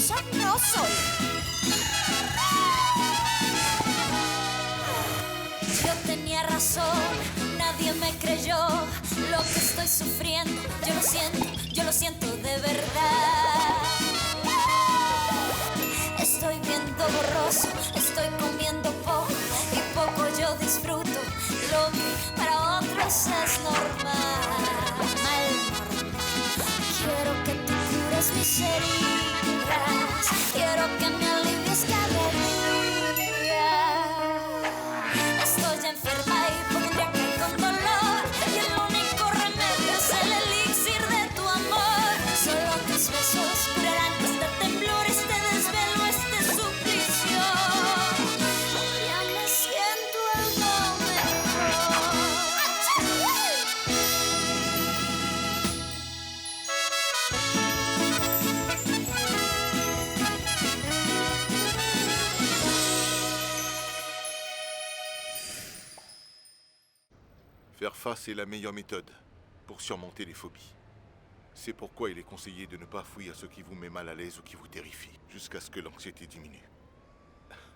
envidiosa no soy. Yo tenía razón, nadie me creyó lo que estoy sufriendo. Yo lo siento de verdad. Estoy viendo borroso, estoy comiendo poco y poco yo disfruto. Lo que para otros es normal. Quiero que tú cures mis heridas, quiero que me alivies cada día. Estoy enferma y pondría que con dolor, y el único remedio es el elixir de tu amor. Solo tus besos curarán este temblor, este desvelo, este suplicio. Ya me siento algo mejor. Faire face est la meilleure méthode pour surmonter les phobies. C'est pourquoi il est conseillé de ne pas fuir ce qui vous met mal à l'aise ou qui vous terrifie, jusqu'à ce que l'anxiété diminue.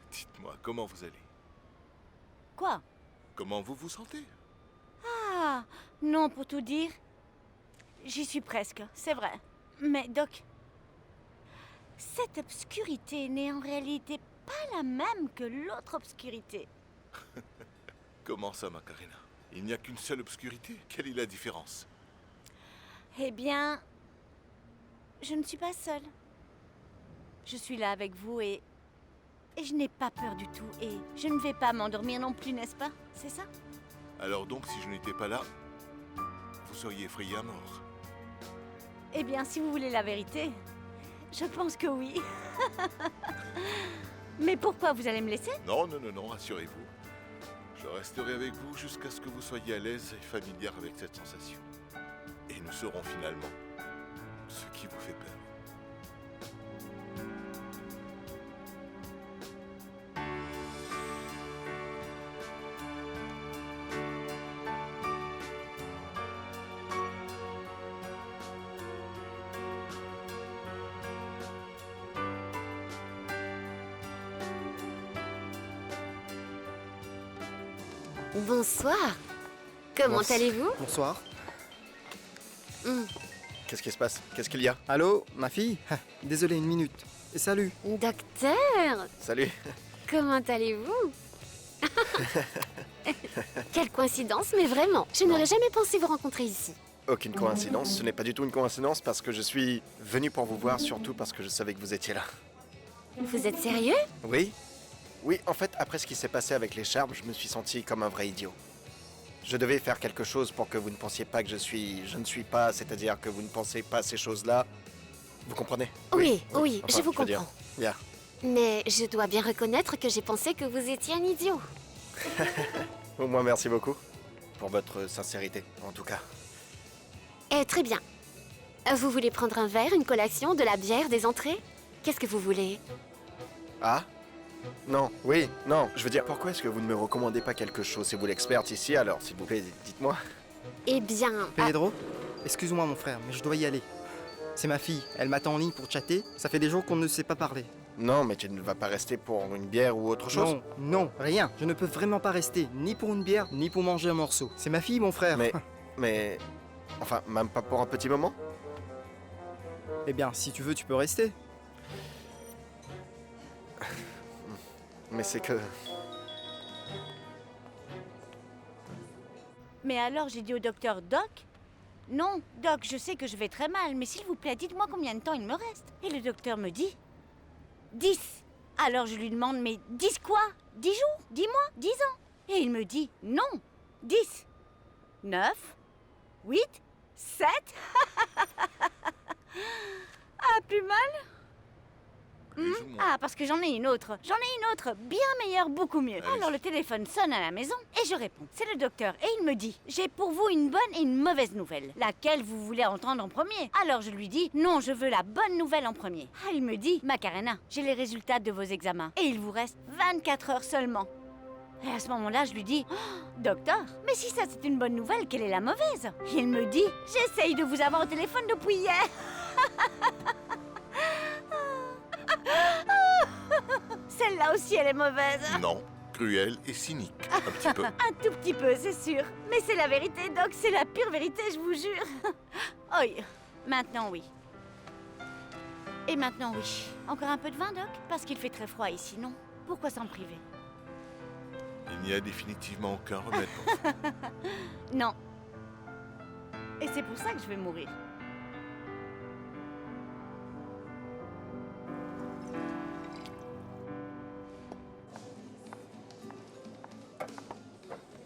Dites-moi, comment vous allez? Quoi? Comment vous vous sentez? Ah, non, pour tout dire, j'y suis presque, c'est vrai. Mais Doc, cette obscurité n'est en réalité pas la même que l'autre obscurité. Comment ça, Macarena? Il n'y a qu'une seule obscurité? Quelle est la différence? Eh bien, je ne suis pas seule. Je suis là avec vous et je n'ai pas peur du tout. Et je ne vais pas m'endormir non plus, n'est-ce pas? C'est ça? Alors donc, si je n'étais pas là, vous seriez effrayé à mort. Eh bien, si vous voulez la vérité, je pense que oui. Mais pourquoi vous allez me laisser? Non, non, non, non, rassurez-vous. Je resterai avec vous jusqu'à ce que vous soyez à l'aise et familière avec cette sensation. Et nous saurons finalement ce qui vous fait peur. Bonsoir. Comment allez-vous? Bonsoir. Qu'est-ce qui se passe? Qu'est-ce qu'il y a? Allô, ma fille? Désolé, une minute. Et salut. Docteur, Salut. comment allez-vous? Quelle coïncidence, mais vraiment, je n'aurais jamais pensé vous rencontrer ici. Aucune coïncidence, ce n'est pas du tout une coïncidence parce que je suis venu pour vous voir, surtout parce que je savais que vous étiez là. Vous êtes sérieux? Oui? Oui, en fait, après ce qui s'est passé avec les charmes, je me suis senti comme un vrai idiot. Je devais faire quelque chose pour que vous ne pensiez pas que je ne suis pas, c'est-à-dire que vous ne pensez pas ces choses-là. Vous comprenez? Oui, Enfin, je vous veux dire, comprends. bien. Mais je dois bien reconnaître que j'ai pensé que vous étiez un idiot. Au moins, merci beaucoup pour votre sincérité, en tout cas. Très bien. Vous voulez prendre un verre, une collation, de la bière, des entrées? Qu'est-ce que vous voulez? Ah? Non, oui, non, je veux dire, pourquoi est-ce que vous ne me recommandez pas quelque chose? C'est vous l'experte ici, alors s'il vous plaît, dites-moi. Eh bien... Pedro, excuse-moi mon frère, mais je dois y aller. C'est ma fille, elle m'attend en ligne pour chatter. Ça fait des jours qu'on ne s'est pas parler. Non, mais tu ne vas pas rester pour une bière ou autre chose? Non, non, rien. Je ne peux vraiment pas rester, ni pour une bière, ni pour manger un morceau. C'est ma fille, mon frère. Mais... Enfin, même pas pour un petit moment? Eh bien, si tu veux, tu peux rester. Mais c'est que... Mais alors, j'ai dit au docteur, Doc? Non, Doc, je sais que je vais très mal, mais s'il vous plaît, dites-moi combien de temps il me reste. Et le docteur me dit 10. Alors je lui demande, mais 10 quoi? 10 jours? 10 mois? 10 ans? Et il me dit non, 10. 9, 8, 7. Ah, plus mal? Plus ou moins. Ah, parce que j'en ai une autre. J'en ai une autre, bien meilleure, beaucoup mieux. Allez-y. Alors le téléphone sonne à la maison et je réponds. C'est le docteur et il me dit, j'ai pour vous une bonne et une mauvaise nouvelle. Laquelle vous voulez entendre en premier? Alors je lui dis, non, je veux la bonne nouvelle en premier. Ah, il me dit, Macarena, j'ai les résultats de vos examens et il vous reste 24 heures seulement. Et à ce moment-là, je lui dis, oh, docteur, mais si ça c'est une bonne nouvelle, quelle est la mauvaise? Il me dit, j'essaye de vous avoir au téléphone depuis hier. Celle-là aussi, elle est mauvaise. Non, cruel et cynique. Un petit peu. Un tout petit peu, c'est sûr. Mais c'est la vérité, Doc, c'est la pure vérité, je vous jure. Oui, maintenant oui. Et maintenant oui. Encore un peu de vin, Doc? Parce qu'il fait très froid ici, non? Pourquoi s'en priver? Il n'y a définitivement aucun remède pour ça. Non. Et c'est pour ça que je vais mourir.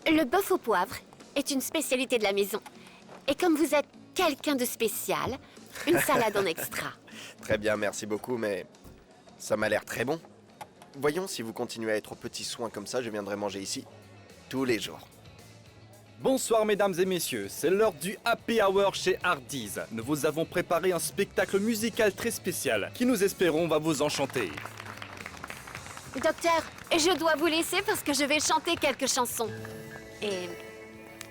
Le bœuf au poivre est une spécialité de la maison. Et comme vous êtes quelqu'un de spécial, une salade en extra. Très bien, merci beaucoup, mais ça m'a l'air très bon. Voyons, si vous continuez à être aux petits soins comme ça, je viendrai manger ici tous les jours. Bonsoir mesdames et messieurs, c'est l'heure du Happy Hour chez Hardee's. Nous vous avons préparé un spectacle musical très spécial qui nous espérons va vous enchanter. Docteur, je dois vous laisser parce que je vais chanter quelques chansons. Et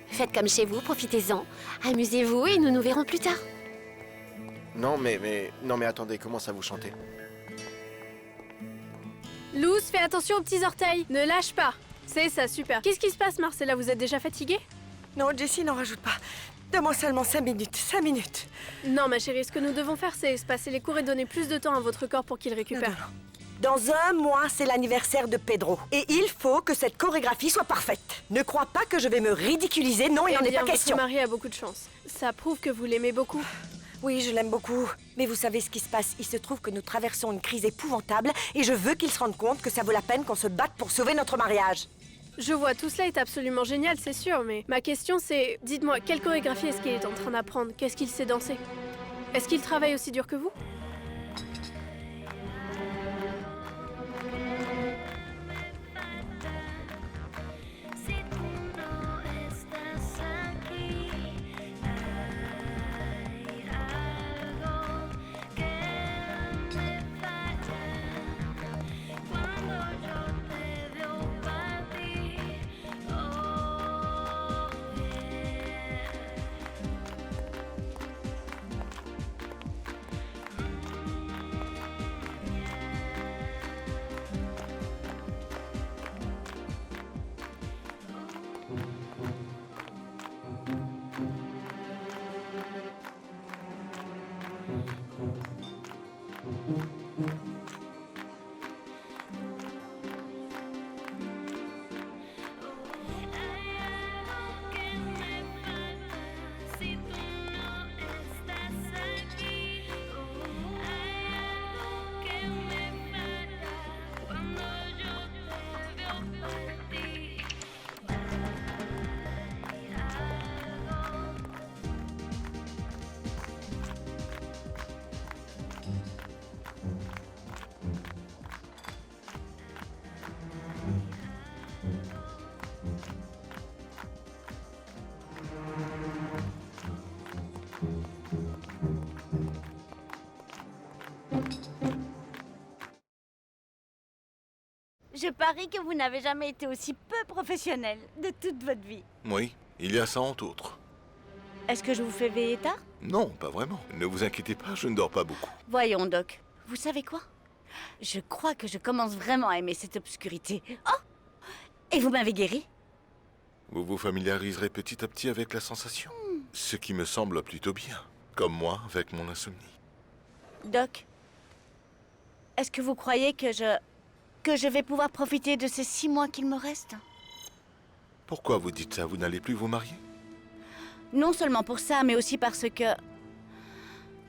faites comme chez vous, profitez-en. Amusez-vous et nous nous verrons plus tard. Non mais attendez, comment ça vous chantez? Luz, fais attention aux petits orteils. Ne lâche pas. C'est ça, super. Qu'est-ce qui se passe, Marcella? Vous êtes déjà fatiguée? Non, Jessie, n'en rajoute pas. Donne-moi seulement 5 minutes, 5 minutes. Non, ma chérie, ce que nous devons faire, c'est espacer les cours et donner plus de temps à votre corps pour qu'il récupère. Non. Dans un mois, c'est l'anniversaire de Pedro. Et il faut que cette chorégraphie soit parfaite. Ne crois pas que je vais me ridiculiser, non, il n'en est pas question. Votre mari a beaucoup de chance. Ça prouve que vous l'aimez beaucoup. Oui, je l'aime beaucoup. Mais vous savez ce qui se passe. Il se trouve que nous traversons une crise épouvantable et je veux qu'il se rende compte que ça vaut la peine qu'on se batte pour sauver notre mariage. Je vois, tout cela est absolument génial, c'est sûr, mais ma question c'est... Dites-moi, quelle chorégraphie est-ce qu'il est en train d'apprendre? Qu'est-ce qu'il sait danser? Est-ce qu'il travaille aussi dur que vous? Je parie que vous n'avez jamais été aussi peu professionnel de toute votre vie. Oui, il y a ça entre autres. Est-ce que je vous fais veiller tard? Non, pas vraiment. Ne vous inquiétez pas, je ne dors pas beaucoup. Voyons, Doc. Vous savez quoi? Je crois que je commence vraiment à aimer cette obscurité. Oh! Et vous m'avez guéri? Vous vous familiariserez petit à petit avec la sensation. Ce qui me semble plutôt bien. Comme moi avec mon insomnie. Doc, est-ce que vous croyez que je vais pouvoir profiter de ces 6 mois qu'il me reste? Pourquoi vous dites ça? Vous n'allez plus vous marier? Non seulement pour ça, mais aussi parce que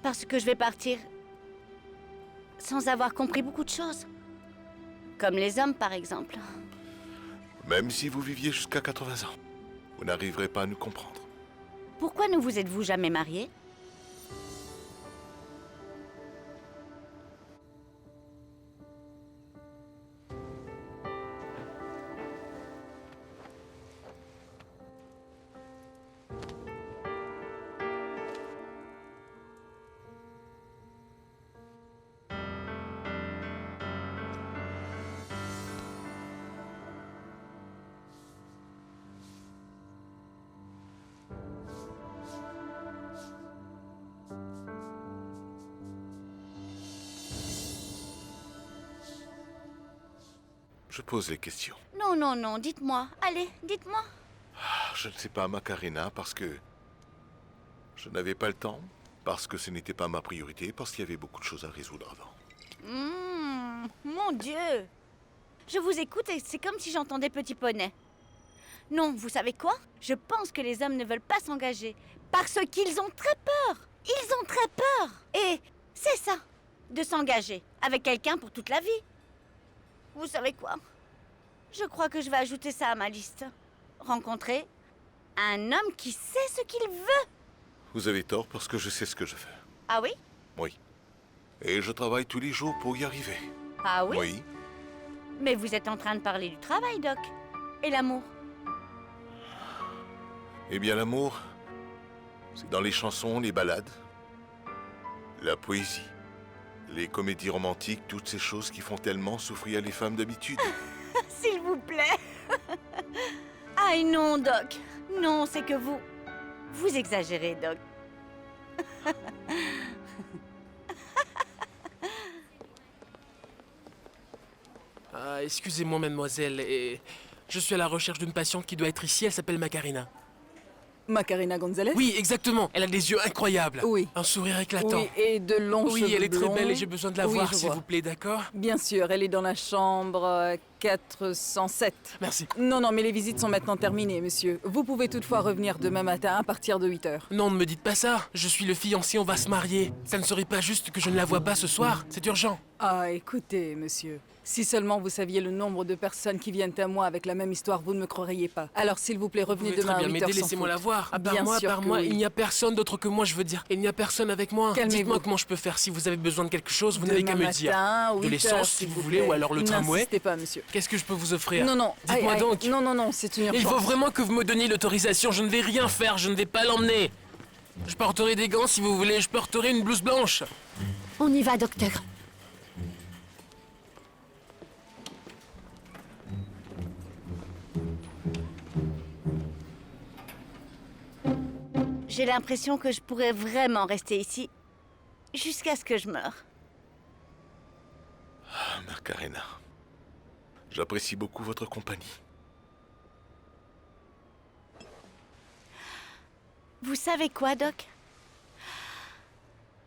je vais partir sans avoir compris beaucoup de choses. Comme les hommes, par exemple. Même si vous viviez jusqu'à 80 ans, vous n'arriverez pas à nous comprendre. Pourquoi ne vous êtes-vous jamais marié? Je pose les questions. Non, non, non, dites-moi. Allez, dites-moi. Je ne sais pas, Macarena, parce que je n'avais pas le temps, parce que ce n'était pas ma priorité, parce qu'il y avait beaucoup de choses à résoudre avant. Mon Dieu. Je vous écoute et c'est comme si j'entendais Petit Poney. Non, vous savez quoi? Je pense que les hommes ne veulent pas s'engager parce qu'ils ont très peur. Ils ont très peur. Et c'est ça, de s'engager avec quelqu'un pour toute la vie. Vous savez quoi? Je crois que je vais ajouter ça à ma liste. Rencontrer un homme qui sait ce qu'il veut. Vous avez tort parce que je sais ce que je fais. Ah oui? Oui. Et je travaille tous les jours pour y arriver. Ah oui? Oui. Mais vous êtes en train de parler du travail, Doc. Et l'amour? Eh bien, l'amour, c'est dans les chansons, les ballades, la poésie, les comédies romantiques, toutes ces choses qui font tellement souffrir les femmes d'habitude. S'il vous plaît. Aïe non, Doc. Non, c'est que vous... Vous exagérez, Doc. Excusez-moi, mademoiselle, et je suis à la recherche d'une patiente qui doit être ici, elle s'appelle Macarena. Macarena Gonzalez? Oui, exactement, elle a des yeux incroyables. Oui. Un sourire éclatant. Oui, et de longs cheveux Oui, elle est très blonds. belle et j'ai besoin de la Oui, voir, je s'il vois. vous plaît, d'accord? Bien sûr, elle est dans la chambre 407. Merci. Non, non, mais les visites sont maintenant terminées, monsieur. Vous pouvez toutefois revenir demain matin à partir de 8 heures. Non, ne me dites pas ça. Je suis le fiancé, on va se marier. Ça ne serait pas juste que je ne la vois pas ce soir. C'est urgent. Ah, écoutez, monsieur. Si seulement vous saviez le nombre de personnes qui viennent à moi avec la même histoire, vous ne me croiriez pas. Alors, s'il vous plaît, Vous revenez pouvez demain très à bien 8 heures m'aider, sans laissez-moi faute. la voir. À part Bien moi, sûr que oui. il n'y a personne d'autre que moi, je veux dire. Il n'y a personne avec moi. Calmez-vous. Dites-moi comment je peux faire. Si vous avez besoin de quelque chose, vous n'avez qu'à Demain me dire. matin, De 8 l'essence, heures, si s'il vous vous voulez, plaît. ou alors le tramway. N'insistez pas, monsieur. Qu'est-ce que je peux vous offrir? Non, non. Dites-moi Aïe, aïe. donc. Non, non, non, c'est une urgence. Il faut vraiment que vous me donniez l'autorisation. Je ne vais rien faire. Je ne vais pas l'emmener. Je porterai des gants si vous voulez. Je porterai une blouse blanche. On y va, docteur. J'ai l'impression que je pourrais vraiment rester ici jusqu'à ce que je meure. Ah, Macarena, j'apprécie beaucoup votre compagnie. Vous savez quoi, Doc?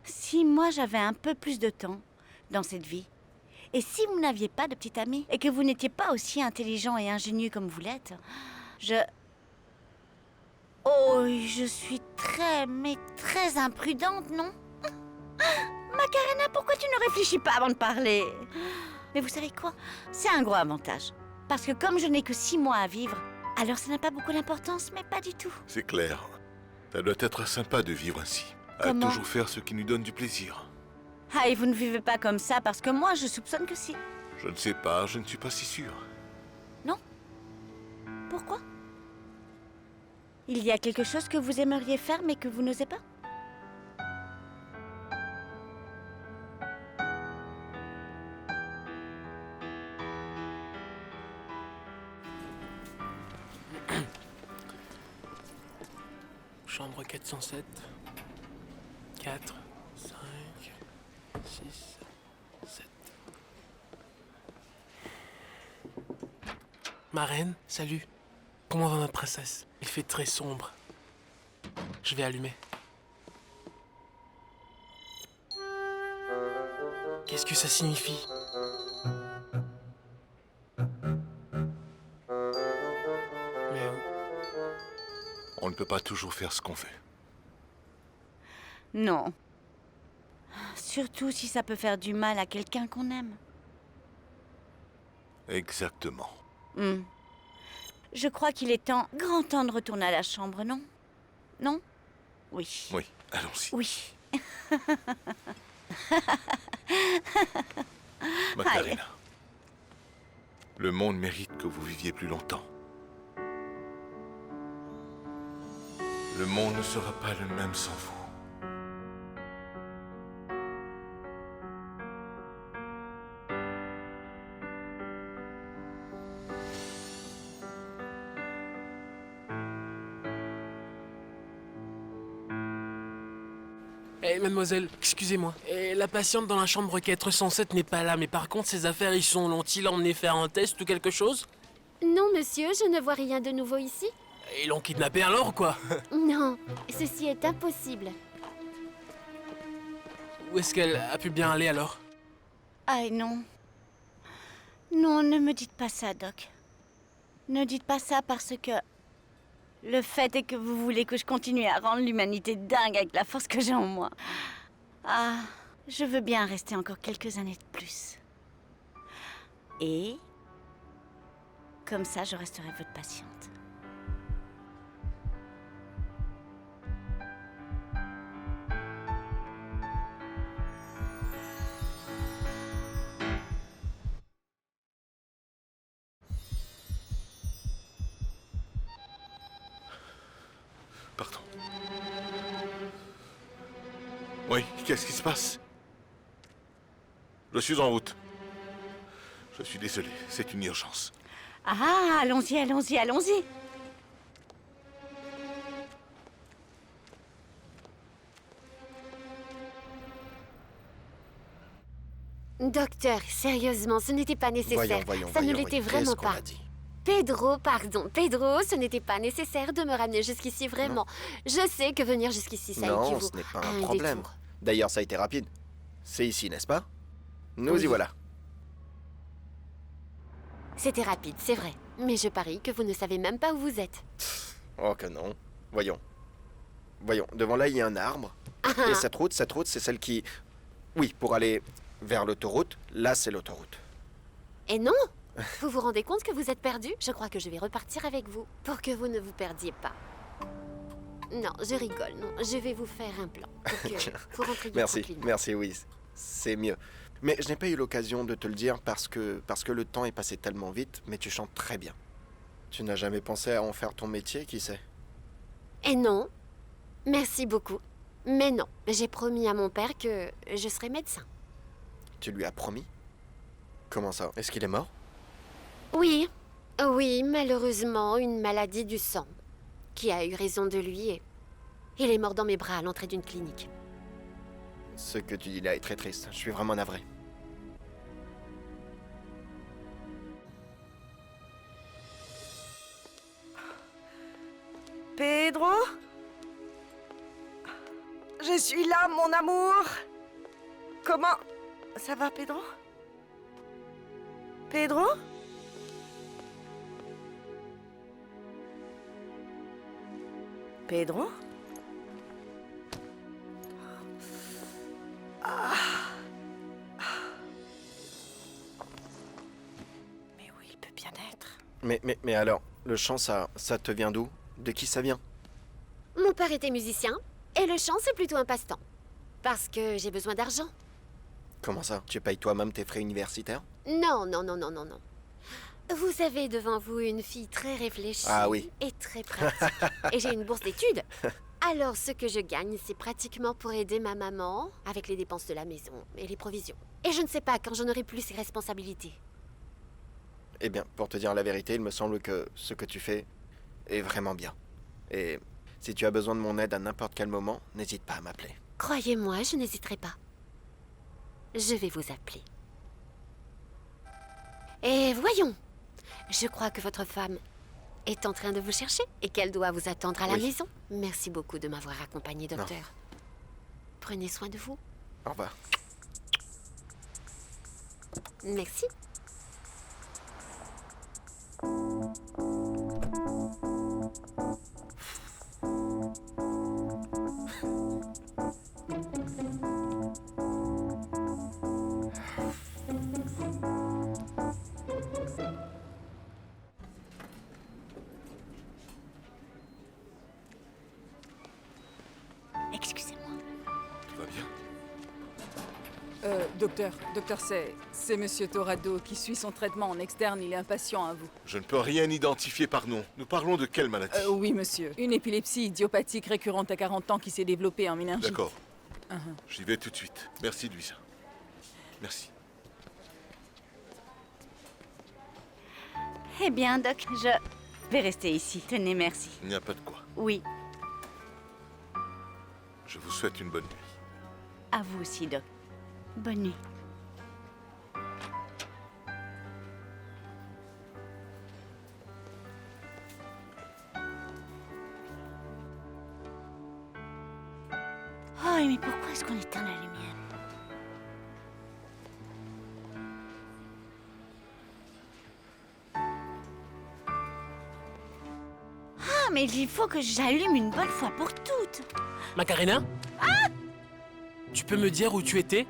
Si moi j'avais un peu plus de temps dans cette vie, et si vous n'aviez pas de petit ami, et que vous n'étiez pas aussi intelligent et ingénieux comme vous l'êtes, Oh, je suis mais très imprudente, non? Macarena, pourquoi tu ne réfléchis pas avant de parler? Mais vous savez quoi? C'est un gros avantage. Parce que comme je n'ai que 6 mois à vivre, alors ça n'a pas beaucoup d'importance, mais pas du tout. C'est clair. Ça doit être sympa de vivre ainsi. À Comment? toujours faire ce qui nous donne du plaisir. Ah, et vous ne vivez pas comme ça parce que moi, je soupçonne que si. Je ne sais pas, je ne suis pas si sûr. Non? Pourquoi? Il y a quelque chose que vous aimeriez faire mais que vous n'osez pas? Chambre 407. 4, 5, 6, 7. Ma reine, salut. Comment va ma princesse? Il fait très sombre. Je vais allumer. Qu'est-ce que ça signifie? Mais On ne peut pas toujours faire ce qu'on fait. Non. Surtout si ça peut faire du mal à quelqu'un qu'on aime. Exactement. Je crois qu'il est grand temps de retourner à la chambre, non? Non? Oui. Oui, allons-y. Oui. Macarena, le monde mérite que vous viviez plus longtemps. Le monde ne sera pas le même sans vous. Eh, mademoiselle, excusez-moi. Eh, la patiente dans la chambre 407 n'est pas là, mais par contre, ses affaires, ils sont... L'ont-ils emmené faire un test ou quelque chose? Non, monsieur, je ne vois rien de nouveau ici. Ils l'ont kidnappé alors, quoi? Non, ceci est impossible. Où est-ce qu'elle a pu bien aller alors? Ah non. Non, ne me dites pas ça, Doc. Ne dites pas ça parce que... Le fait est que vous voulez que je continue à rendre l'humanité dingue avec la force que j'ai en moi. Ah, je veux bien rester encore quelques années de plus. Et... Comme ça, je resterai votre patiente. Pardon. Oui, qu'est-ce qui se passe? Je suis en route. Je suis désolé, c'est une urgence. Ah, allons-y, allons-y, allons-y. Docteur, sérieusement, ce n'était pas nécessaire. Ça ne l'était vraiment Qu'est-ce qu'on pas. a dit? Pedro, pardon, Pedro, ce n'était pas nécessaire de me ramener jusqu'ici, vraiment. Je sais que venir jusqu'ici, ça Non, équivaut ce n'est pas à un problème. détour. D'ailleurs, ça a été rapide. C'est ici, n'est-ce pas? Nous Oui. y voilà. C'était rapide, c'est vrai. Mais je parie que vous ne savez même pas où vous êtes. Oh que non. Voyons. Voyons, devant là, il y a un arbre. Et cette route, c'est celle qui... Oui, pour aller vers l'autoroute, là, c'est l'autoroute. Et non! Vous vous rendez compte que vous êtes perdu? Je crois que je vais repartir avec vous, pour que vous ne vous perdiez pas. Non, je rigole, non. Je vais vous faire un plan, pour que vous rentriez Merci, tranquillement. merci, oui. C'est mieux. Mais je n'ai pas eu l'occasion de te le dire parce que le temps est passé tellement vite, mais tu chantes très bien. Tu n'as jamais pensé à en faire ton métier, qui sait? Et non. Merci beaucoup. Mais non, j'ai promis à mon père que je serai médecin. Tu lui as promis? Comment ça? Est-ce qu'il est mort? Oui, oui, malheureusement, une maladie du sang qui a eu raison de lui et il est mort dans mes bras à l'entrée d'une clinique. Ce que tu dis là est très triste. Je suis vraiment navré. Pedro? Je suis là, mon amour. Comment... Ça va, Pedro? Pedro? Pedro? Mais où il peut bien être? Mais alors, le chant, ça te vient d'où? De qui ça vient? Mon père était musicien et le chant, c'est plutôt un passe-temps. Parce que j'ai besoin d'argent. Comment ça? Tu payes toi-même tes frais universitaires? Non, non, non, non, non, non. Vous avez devant vous une fille très réfléchie Ah oui. et très pratique. Et j'ai une bourse d'études. Alors, ce que je gagne, c'est pratiquement pour aider ma maman avec les dépenses de la maison et les provisions. Et je ne sais pas quand je n'aurai plus ces responsabilités. Eh bien, pour te dire la vérité, il me semble que ce que tu fais est vraiment bien. Et si tu as besoin de mon aide à n'importe quel moment, n'hésite pas à m'appeler. Croyez-moi, je n'hésiterai pas. Je vais vous appeler. Et voyons. Je crois que votre femme est en train de vous chercher et qu'elle doit vous attendre à la Oui. maison. Merci beaucoup de m'avoir accompagné, docteur. Prenez soin de vous. Au revoir. Merci. Excusez-moi. Tout va bien? Docteur, c'est Monsieur Torrado qui suit son traitement en externe. Il est impatient à vous. Je ne peux rien identifier par nom. Nous parlons de quelle maladie? Oui, monsieur. Une épilepsie idiopathique récurrente à 40 ans qui s'est développée en méningite. D'accord. J'y vais tout de suite. Merci, Louisa. Merci. Eh bien, Doc, je vais rester ici. Tenez, merci. Il n'y a pas de quoi. Oui. Je vous souhaite une bonne nuit. À vous aussi, Doc. Bonne nuit. Oh, mais pourquoi est-ce qu'on éteint la lumière? Ah, mais il faut que j'allume une bonne fois pour toutes. Macarena? Ah! Tu peux me dire où tu étais?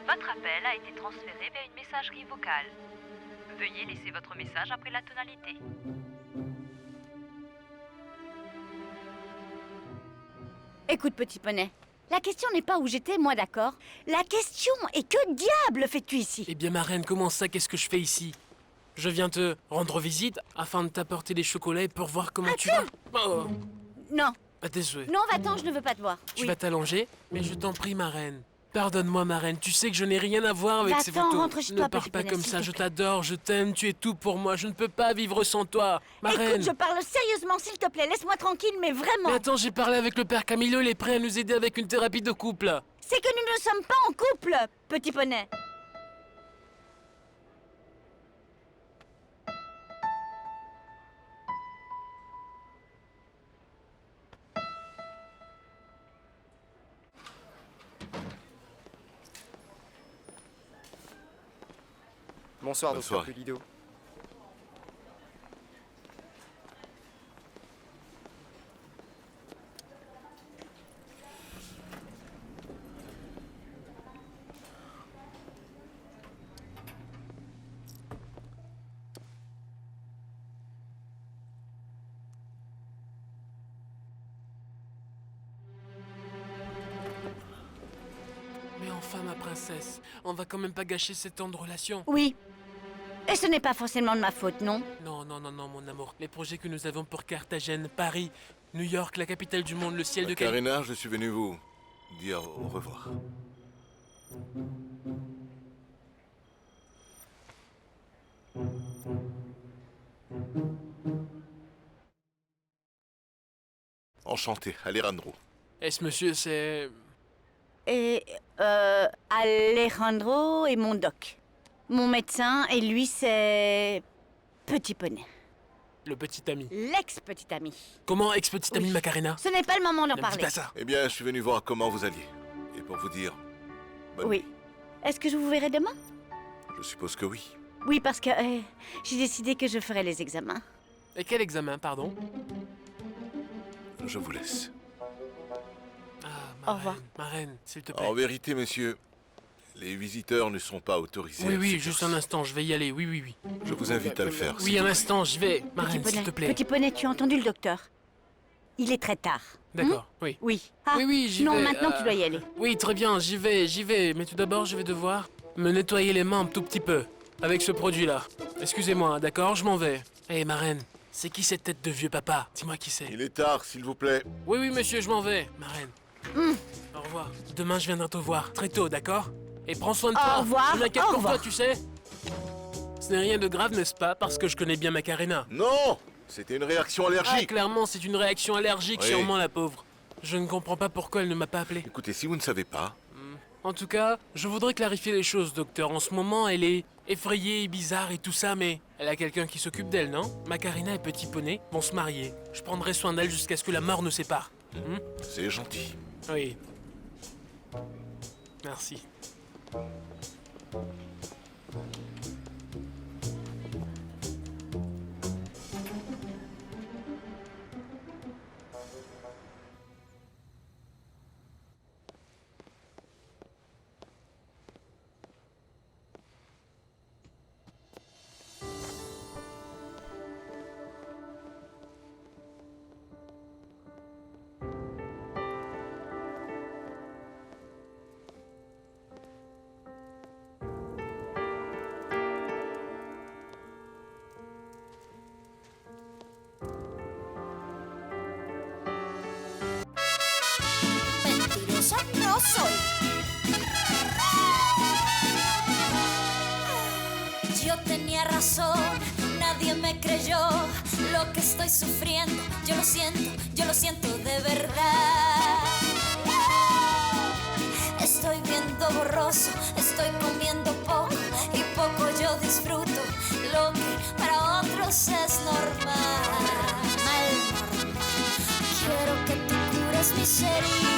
Votre appel a été transféré vers une messagerie vocale. Veuillez laisser votre message après la tonalité. Écoute, petit poney. La question n'est pas où j'étais, moi, d'accord? La question est que diable fais-tu ici? Eh bien, ma reine, comment ça? Qu'est-ce que je fais ici? Je viens te rendre visite afin de t'apporter des chocolats et pour voir comment tu vas. Oh. Non. À tes souhaits. Non, va-t'en, je ne veux pas te voir. Tu vas t'allonger? Mais je t'en prie, ma reine. Pardonne-moi, ma reine. Tu sais que je n'ai rien à voir avec ces photos. Rentre chez Ne toi, pars petit pas poney, comme s'il ça. te Je plaît. t'adore, je t'aime. Tu es tout pour moi. Je ne peux pas vivre sans toi. Ma Écoute, reine. je parle sérieusement, s'il te plaît. Laisse-moi tranquille, mais vraiment. Mais attends, j'ai parlé avec le père Camillo. Il est prêt à nous aider avec une thérapie de couple. C'est que nous ne sommes pas en couple, petit poney. Bonsoir, Bonne docteur soirée. Pulido. Mais enfin, ma princesse, on va quand même pas gâcher cette tendre relation. Oui. Et ce n'est pas forcément de ma faute, non? Non, non, non, non, mon amour. Les projets que nous avons pour Carthagène, Paris, New York, la capitale du monde, le ciel de Cali... Macarena, je suis venu vous dire au revoir. Enchanté, Alejandro. Est-ce monsieur, c'est... Et Alejandro est mon doc. Mon médecin, et lui, c'est... Petit poney. le petit ami? L'ex-petit ami. Comment ex-petit ami, Macarena? Ce n'est pas le moment d'en Ne me dis parler. pas ça. Eh bien, je suis venu voir comment vous alliez. Et pour vous dire... bonne Oui. nuit. Est-ce que je vous verrai demain? Je suppose que oui. Oui, parce que j'ai décidé que je ferai les examens. Et quel examen, pardon? Je vous laisse. Au revoir. Ma reine, s'il te plaît. En vérité, monsieur, les visiteurs ne sont pas autorisés. Oui, à oui, cette juste heure-ci. un instant, je vais y aller, oui, oui, oui. Je vous invite à le faire. Oui, un instant, j'y vais. Ma reine, Petit s'il te plaît. Petit poney, tu as entendu le docteur? Il est très tard. D'accord, oui. Oui. Ah, Oui, oui, j'y vais. non, maintenant tu dois y aller. Oui, très bien, j'y vais. Mais tout d'abord, je vais devoir me nettoyer les mains un tout petit peu. Avec ce produit-là. Excusez-moi, d'accord, je m'en vais. Hé, ma reine, c'est qui cette tête de vieux papa? Dis-moi qui c'est. Il est tard, s'il vous plaît. Oui, oui, monsieur, je m'en vais, ma reine. Au revoir. Demain, je viendrai te voir, très tôt, d'accord? Et prends soin de toi. Au revoir, Je m'inquiète au pour revoir. toi, tu sais. Ce n'est rien de grave, n'est-ce pas? Parce que je connais bien Macarena. Non! C'était une réaction Ah, allergique. clairement, c'est une réaction allergique, Oui. sûrement, la pauvre. Je ne comprends pas pourquoi elle ne m'a pas appelé. Écoutez, si vous ne savez pas, En tout cas, je voudrais clarifier les choses, docteur. En ce moment, elle est effrayée et bizarre et tout ça, mais elle a quelqu'un qui s'occupe d'elle, non? Macarena et Petit Poney vont se marier. Je prendrai soin d'elle jusqu'à ce que la mort nous sépare. c'est gentil. Oui. Merci. Mentirosa no soy. Yo tenía razón, nadie me creyó. Lo que estoy sufriendo, yo lo siento de verdad. Estoy viendo borroso, estoy comiendo poco y poco yo disfruto lo que para otros es normal. Quiero que tú cures mis heridas.